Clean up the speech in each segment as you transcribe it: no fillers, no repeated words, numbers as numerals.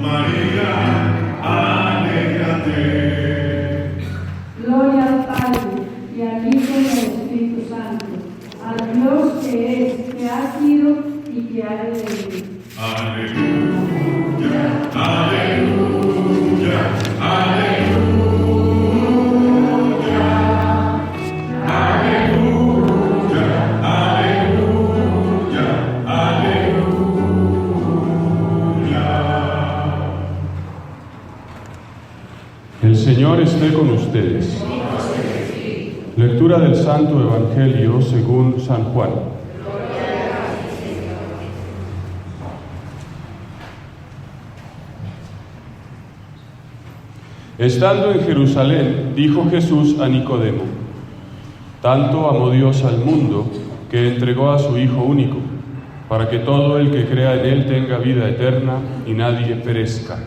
María, alégrate. Gloria al Padre, y al Hijo y al Espíritu Santo, al Dios que es, que ha sido y que ha de venir. Aleluya, aleluya, aleluya, aleluya, aleluya, aleluya. El Señor esté con ustedes. Lectura del Santo Evangelio según San Juan. Estando en Jerusalén, dijo Jesús a Nicodemo: tanto amó Dios al mundo que entregó a su Hijo único, para que todo el que crea en Él tenga vida eterna y nadie perezca.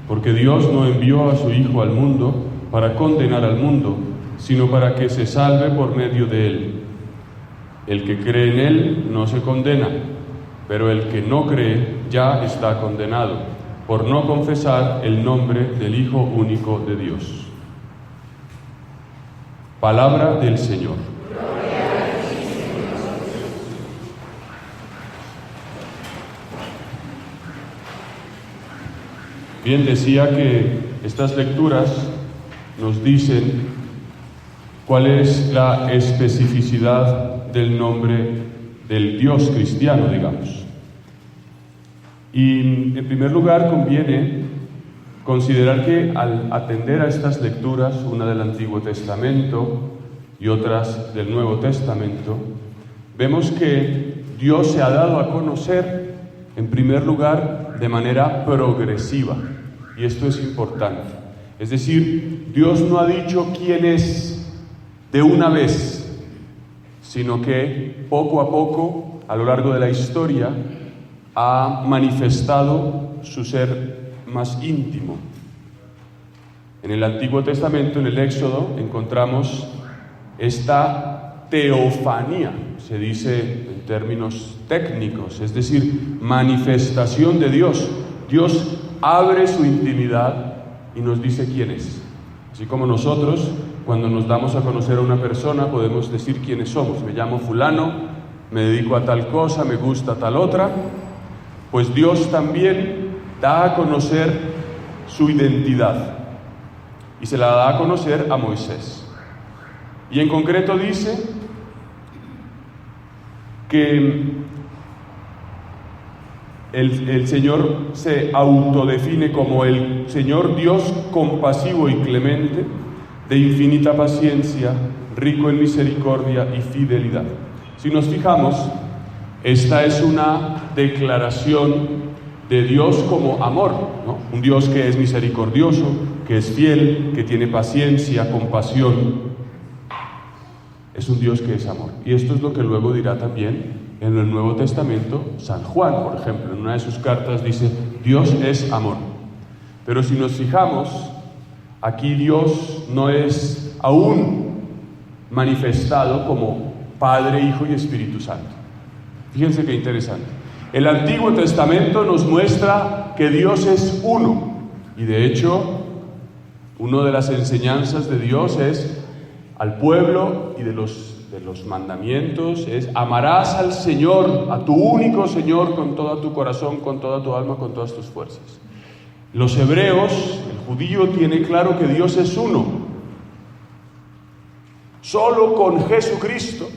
Porque Dios no envió a su Hijo al mundo para condenar al mundo, sino para que se salve por medio de Él. El que cree en Él no se condena, pero el que no cree ya está condenado, por no confesar el nombre del Hijo único de Dios. Palabra del Señor. Bien, decía que estas lecturas nos dicen cuál es la especificidad del nombre del Dios cristiano, digamos. Y en primer lugar conviene considerar que al atender a estas lecturas, una del Antiguo Testamento y otras del Nuevo Testamento, vemos que Dios se ha dado a conocer, en primer lugar, de manera progresiva. Y esto es importante. Es decir, Dios no ha dicho quién es de una vez, sino que poco a poco, a lo largo de la historia, ha manifestado su ser más íntimo. En el Antiguo Testamento, en el Éxodo, encontramos esta teofanía, se dice en términos técnicos, es decir, manifestación de Dios. Dios abre su intimidad y nos dice quién es. Así como nosotros, cuando nos damos a conocer a una persona, podemos decir quiénes somos. Me llamo fulano, me dedico a tal cosa, me gusta tal otra. Pues Dios también da a conocer su identidad y se la da a conocer a Moisés. Y en concreto dice que el Señor se autodefine como el Señor Dios compasivo y clemente, de infinita paciencia, rico en misericordia y fidelidad. Si nos fijamos, esta es una declaración de Dios como amor, ¿no? Un Dios que es misericordioso, que es fiel, que tiene paciencia, compasión. Es un Dios que es amor. Y esto es lo que luego dirá también en el Nuevo Testamento San Juan, por ejemplo. En una de sus cartas dice: Dios es amor. Pero si nos fijamos, aquí Dios no es aún manifestado como Padre, Hijo y Espíritu Santo. Fíjense qué interesante. El Antiguo Testamento nos muestra que Dios es uno. Y de hecho, una de las enseñanzas de Dios es al pueblo y de los mandamientos es: amarás al Señor, a tu único Señor, con todo tu corazón, con toda tu alma, con todas tus fuerzas. Los hebreos, el judío tiene claro que Dios es uno. Solo con Jesucristo,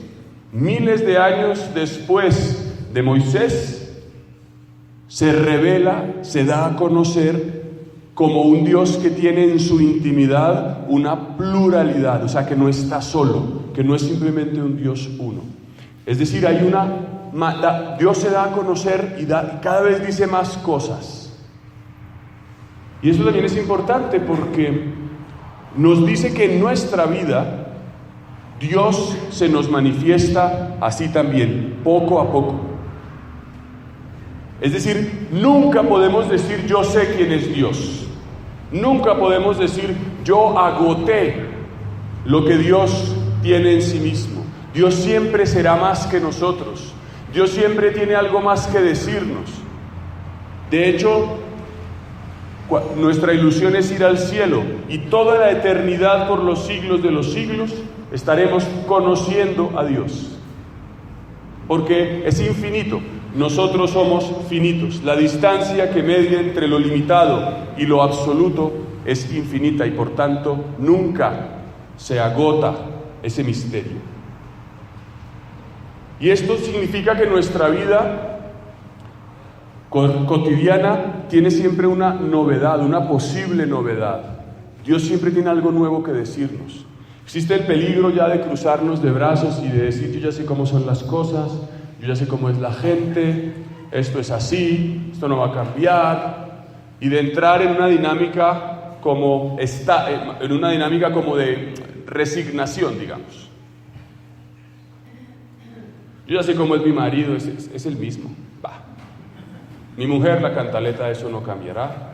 miles de años después de Moisés, se revela, se da a conocer como un Dios que tiene en su intimidad una pluralidad, o sea, que no está solo, que no es simplemente un Dios uno. Es decir, Dios se da a conocer y cada vez dice más cosas. Y eso también es importante porque nos dice que en nuestra vida Dios se nos manifiesta así también, poco a poco. Es decir, nunca podemos decir yo sé quién es Dios. Nunca podemos decir yo agoté lo que Dios tiene en sí mismo. Dios siempre será más que Dios siempre tiene algo más que decirnos. De hecho, nuestra ilusión es ir al cielo y toda la eternidad por los siglos de los siglos estaremos conociendo a Dios. Porque es infinito, nosotros somos finitos. La distancia que media entre lo limitado y lo absoluto es infinita y por tanto nunca se agota ese misterio. Y esto significa que nuestra vida cotidiana tiene siempre una novedad, una posible novedad. Dios siempre tiene algo nuevo que decirnos. Existe el peligro ya de cruzarnos de brazos y de decir: yo ya sé cómo son las cosas, yo ya sé cómo es la gente, esto es así, esto no va a cambiar, y de entrar en una dinámica como de resignación, digamos. Yo ya sé cómo es mi marido, es el mismo. Bah. Mi mujer, la cantaleta, eso no cambiará.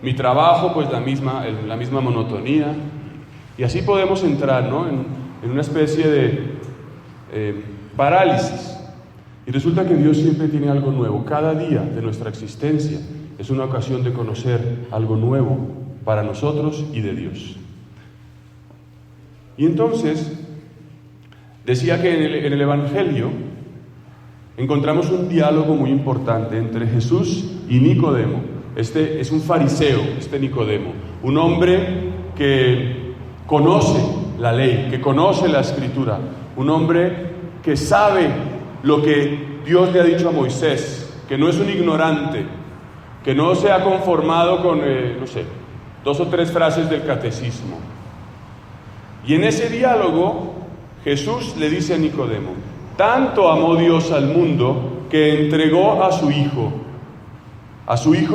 Mi trabajo, pues la misma monotonía. Y así podemos entrar, ¿no?, en una especie de parálisis. Y resulta que Dios siempre tiene algo nuevo. Cada día de nuestra existencia es una ocasión de conocer algo nuevo para nosotros y de Dios. Y entonces, decía que en el Evangelio encontramos un diálogo muy importante entre Jesús y Nicodemo. Este es un fariseo, Nicodemo, un hombre que conoce la ley, que conoce la Escritura, un hombre que sabe lo que Dios le ha dicho a Moisés, que no es un ignorante, que no se ha conformado con, 2 o 3 frases del catecismo. Y en ese diálogo Jesús le dice a Nicodemo: tanto amó Dios al mundo que entregó a su Hijo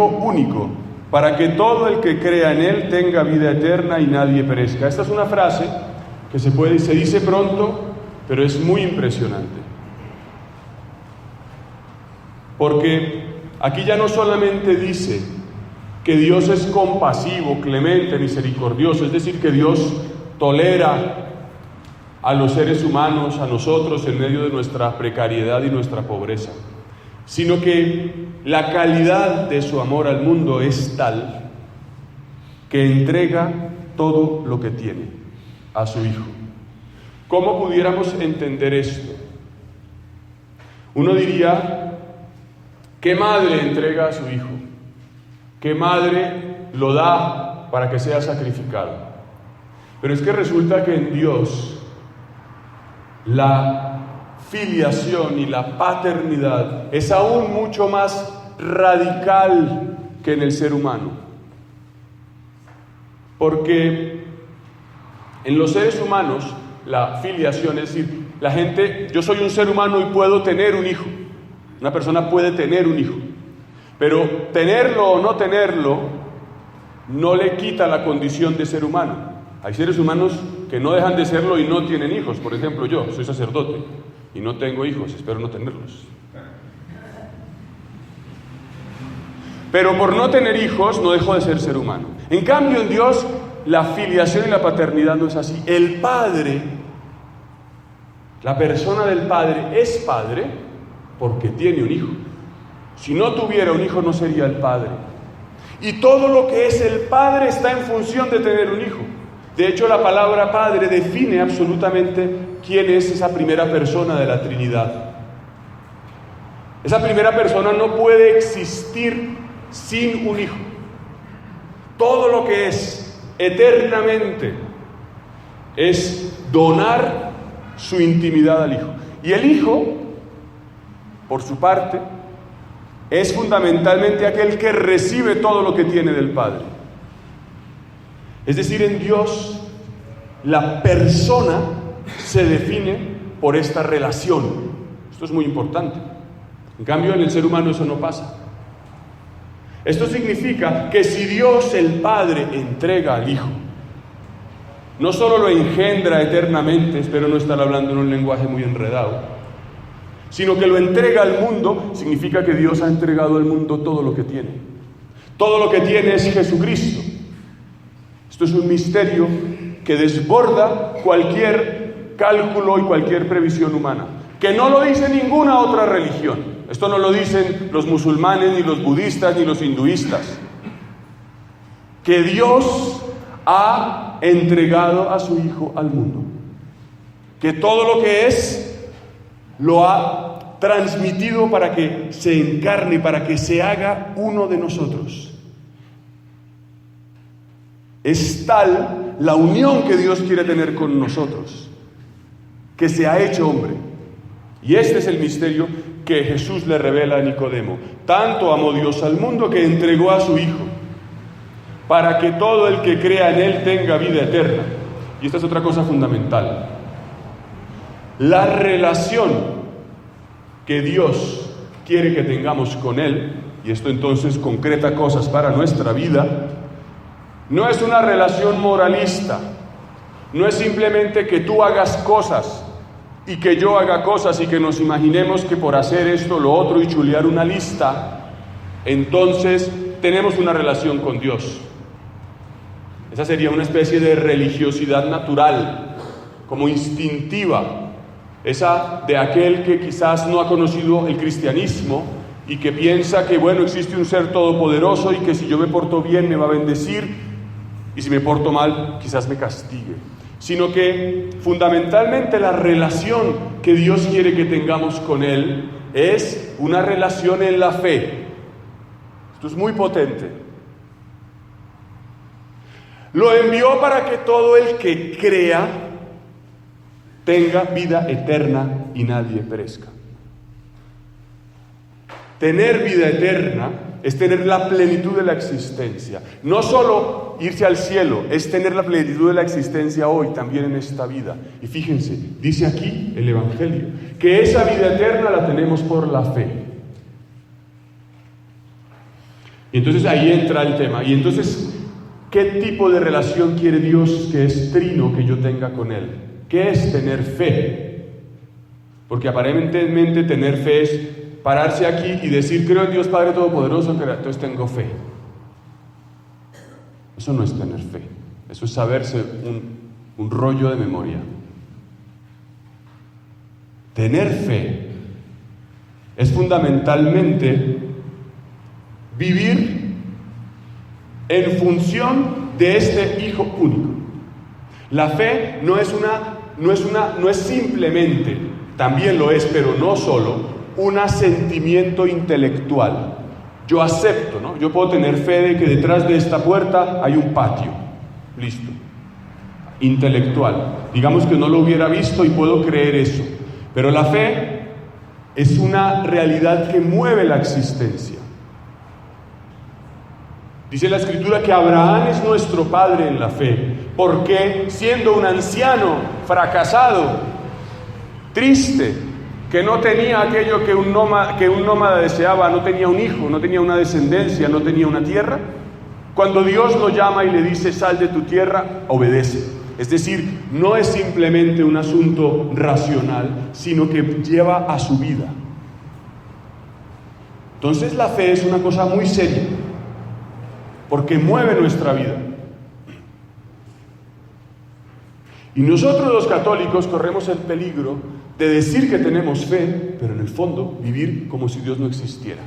único, para que todo el que crea en Él tenga vida eterna y nadie perezca. Esta es una frase que se dice pronto, pero es muy impresionante. Porque aquí ya no solamente dice que Dios es compasivo, clemente, misericordioso, es decir, que Dios tolera a los seres humanos, a nosotros, en medio de nuestra precariedad y nuestra pobreza, sino que la calidad de su amor al mundo es tal que entrega todo lo que tiene a su Hijo. ¿Cómo pudiéramos entender esto? Uno diría: ¿qué madre entrega a su hijo? ¿Qué madre lo da para que sea sacrificado? Pero es que resulta que en Dios la filiación y la paternidad es aún mucho más radical que en el ser humano. Porque en los seres humanos la filiación, es decir, la gente, yo soy un ser humano y puedo tener un hijo. Una persona puede tener un hijo, pero tenerlo o no tenerlo no le quita la condición de ser humano. Hay seres humanos que no dejan de serlo y no tienen hijos. Por ejemplo, yo soy sacerdote y no tengo hijos, espero no tenerlos. Pero por no tener hijos no dejo de ser humano. En cambio, en Dios la filiación y la paternidad no es así. El Padre, la persona del Padre es Padre porque tiene un hijo. Si no tuviera un hijo no sería el Padre. Y todo lo que es el Padre está en función de tener un hijo. De hecho, la palabra Padre define absolutamente quién es esa primera persona de la Trinidad. Esa primera persona no puede existir sin un hijo. Todo lo que es eternamente es donar su intimidad al Hijo. Y el Hijo, por su parte, es fundamentalmente aquel que recibe todo lo que tiene del Padre. Es decir, en Dios la persona se define por esta relación. Esto es muy importante. En cambio, en el ser humano eso no pasa. Esto significa que si Dios el Padre entrega al Hijo, no solo lo engendra eternamente, espero no estar hablando en un lenguaje muy enredado, sino que lo entrega al mundo, significa que Dios ha entregado al mundo todo lo que tiene. Todo lo que tiene es Jesucristo. Esto es un misterio que desborda cualquier cálculo y cualquier previsión humana, que no lo dice ninguna otra religión. Esto no lo dicen los musulmanes, ni los budistas, ni los hinduistas. Que Dios ha entregado a su Hijo al mundo. Que todo lo que es, lo ha transmitido para que se encarne, para que se haga uno de nosotros. Es tal la unión que Dios quiere tener con nosotros, que se ha hecho hombre. Y este es el misterio que Jesús le revela a Nicodemo. Tanto amó Dios al mundo que entregó a su Hijo, para que todo el que crea en Él tenga vida eterna. Y esta es otra cosa fundamental. La relación que Dios quiere que tengamos con Él, y esto entonces concreta cosas para nuestra vida, no es una relación moralista, no es simplemente que tú hagas cosas y que yo haga cosas y que nos imaginemos que por hacer esto, lo otro y chulear una lista, entonces tenemos una relación con Dios. Esa sería una especie de religiosidad natural, como instintiva, esa de aquel que quizás no ha conocido el cristianismo y que piensa que, bueno, existe un ser todopoderoso y que si yo me porto bien me va a bendecir y si me porto mal quizás me castigue. Sino que fundamentalmente la relación que Dios quiere que tengamos con Él es una relación en la fe. Esto es muy potente. Lo envió para que todo el que crea tenga vida eterna y nadie perezca. Tener vida eterna es tener la plenitud de la existencia. No solo irse al cielo, es tener la plenitud de la existencia hoy, también en esta vida. Y fíjense, dice aquí el Evangelio, que esa vida eterna la tenemos por la fe. Y entonces ahí entra el tema. Y entonces, ¿qué tipo de relación quiere Dios, que es trino, que yo tenga con Él? ¿Qué es tener fe? Porque aparentemente tener fe es pararse aquí y decir, creo en Dios Padre Todopoderoso, entonces tengo fe. Eso no es tener fe. Eso es saberse un rollo de memoria. Tener fe es fundamentalmente vivir en función de este Hijo único. La fe no es simplemente, también lo es, pero no solo, un asentimiento intelectual. Yo acepto, ¿no? Yo puedo tener fe de que detrás de esta puerta hay un patio. Listo. Intelectual. Digamos que no lo hubiera visto y puedo creer eso. Pero la fe es una realidad que mueve la existencia. Dice la Escritura que Abraham es nuestro padre en la fe, porque siendo un anciano fracasado, triste, que no tenía aquello que un nómada deseaba, no tenía un hijo, no tenía una descendencia, no tenía una tierra, cuando Dios lo llama y le dice sal de tu tierra, obedece. Es decir, no es simplemente un asunto racional, sino que lleva a su vida. Entonces la fe es una cosa muy seria, porque mueve nuestra vida. Y nosotros los católicos corremos el peligro de decir que tenemos fe, pero en el fondo vivir como si Dios no existiera.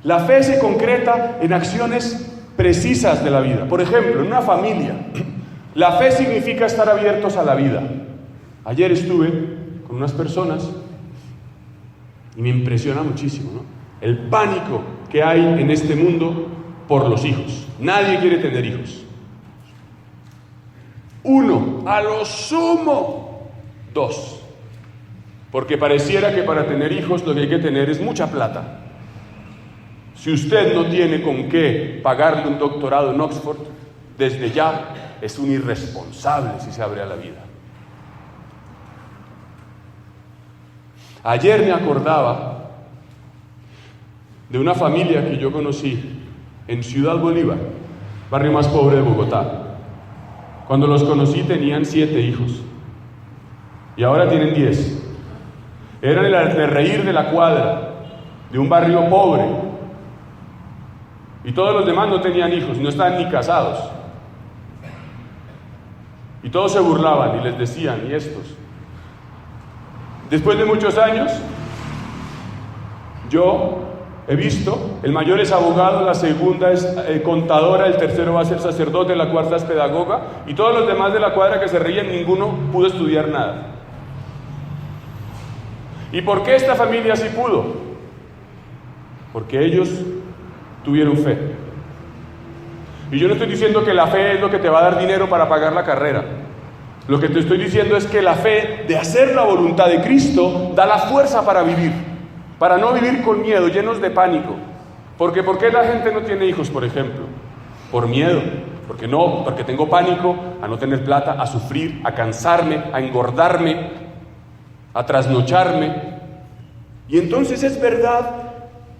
La fe se concreta en acciones precisas de la vida. Por ejemplo, en una familia, la fe significa estar abiertos a la vida. Ayer estuve con unas personas y me impresiona muchísimo, ¿no? El pánico que hay en este mundo por los hijos. Nadie quiere tener hijos. 1, a lo sumo 2. Porque pareciera que para tener hijos lo que hay que tener es mucha plata. Si usted no tiene con qué pagarle un doctorado en Oxford, desde ya es un irresponsable si se abre a la vida. Ayer me acordaba de una familia que yo conocí en Ciudad Bolívar, barrio más pobre de Bogotá. Cuando los conocí tenían 7 hijos y ahora tienen 10. Eran el reír de la cuadra, de un barrio pobre, y todos los demás no tenían hijos, no estaban ni casados. Y todos se burlaban y les decían, ¿y estos? Después de muchos años, Yo he visto, el mayor es abogado, la segunda es contadora, el tercero va a ser sacerdote, la cuarta es pedagoga, y todos los demás de la cuadra que se ríen, ninguno pudo estudiar nada. ¿Y por qué esta familia sí pudo? Porque ellos tuvieron fe. Y yo no estoy diciendo que la fe es lo que te va a dar dinero para pagar la carrera. Lo que te estoy diciendo es que la fe de hacer la voluntad de Cristo da la fuerza para vivir, para no vivir con miedo, llenos de pánico. Porque ¿por qué la gente no tiene hijos, por ejemplo? Por miedo. Porque tengo pánico a no tener plata, a sufrir, a cansarme, a engordarme, a trasnocharme. Y entonces es verdad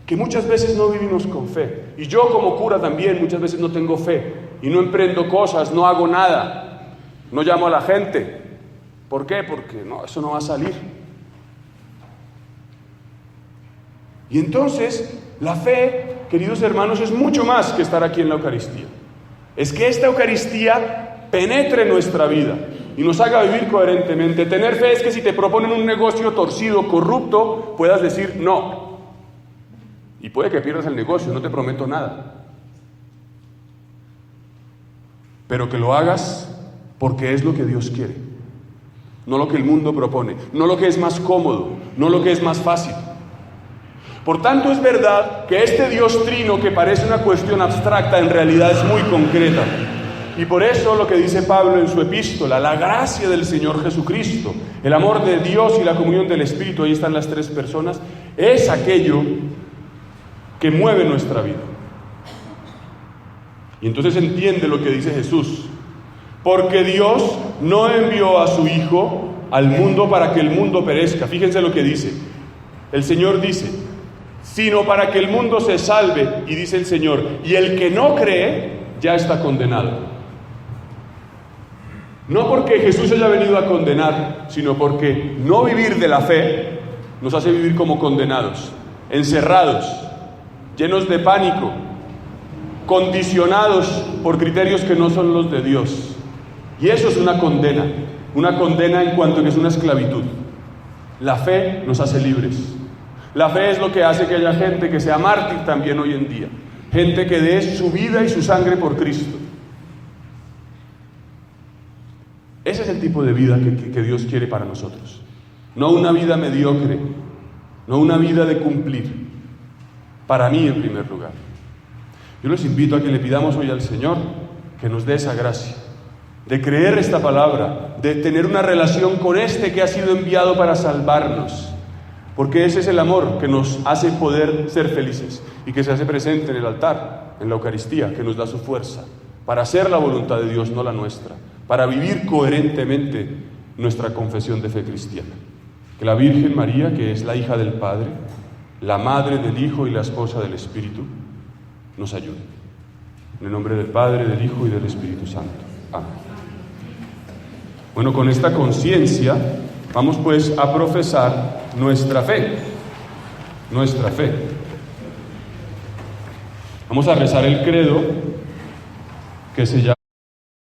que muchas veces no vivimos con fe. Y yo como cura también muchas veces no tengo fe. Y no emprendo cosas, no hago nada. No llamo a la gente. ¿Por qué? Porque no, eso no va a salir. Y entonces, la fe, queridos hermanos, es mucho más que estar aquí en la Eucaristía. Es que esta Eucaristía penetre en nuestra vida y nos haga vivir coherentemente. Tener fe es que si te proponen un negocio torcido, corrupto, puedas decir no. Y puede que pierdas el negocio, no te prometo nada. Pero que lo hagas porque es lo que Dios quiere. No lo que el mundo propone, no lo que es más cómodo, no lo que es más fácil. Por tanto, es verdad que este Dios trino, que parece una cuestión abstracta, en realidad es muy concreta. Y por eso lo que dice Pablo en su epístola, la gracia del Señor Jesucristo, el amor de Dios y la comunión del Espíritu, ahí están las tres personas, es aquello que mueve nuestra vida. Y entonces entiende lo que dice Jesús. Porque Dios no envió a su Hijo al mundo para que el mundo perezca. Fíjense lo que dice. El Señor dice, sino para que el mundo se salve, y dice el Señor, y el que no cree ya está condenado. No porque Jesús haya venido a condenar, sino porque no vivir de la fe nos hace vivir como condenados, encerrados, llenos de pánico, condicionados por criterios que no son los de Dios. Y eso es una condena en cuanto a que es una esclavitud. La fe nos hace libres. La fe es lo que hace que haya gente que sea mártir también hoy en día. Gente que dé su vida y su sangre por Cristo. Ese es el tipo de vida que Dios quiere para nosotros. No una vida mediocre, no una vida de cumplir. Para mí en primer lugar. Yo les invito a que le pidamos hoy al Señor que nos dé esa gracia de creer esta palabra, de tener una relación con este que ha sido enviado para salvarnos, porque ese es el amor que nos hace poder ser felices y que se hace presente en el altar, en la Eucaristía, que nos da su fuerza para hacer la voluntad de Dios, no la nuestra, para vivir coherentemente nuestra confesión de fe cristiana. Que la Virgen María, que es la hija del Padre, la madre del Hijo y la esposa del Espíritu, nos ayude. En el nombre del Padre, del Hijo y del Espíritu Santo. Amén. Bueno, con esta conciencia vamos pues a profesar nuestra fe. Nuestra fe. Vamos a rezar el credo que se llama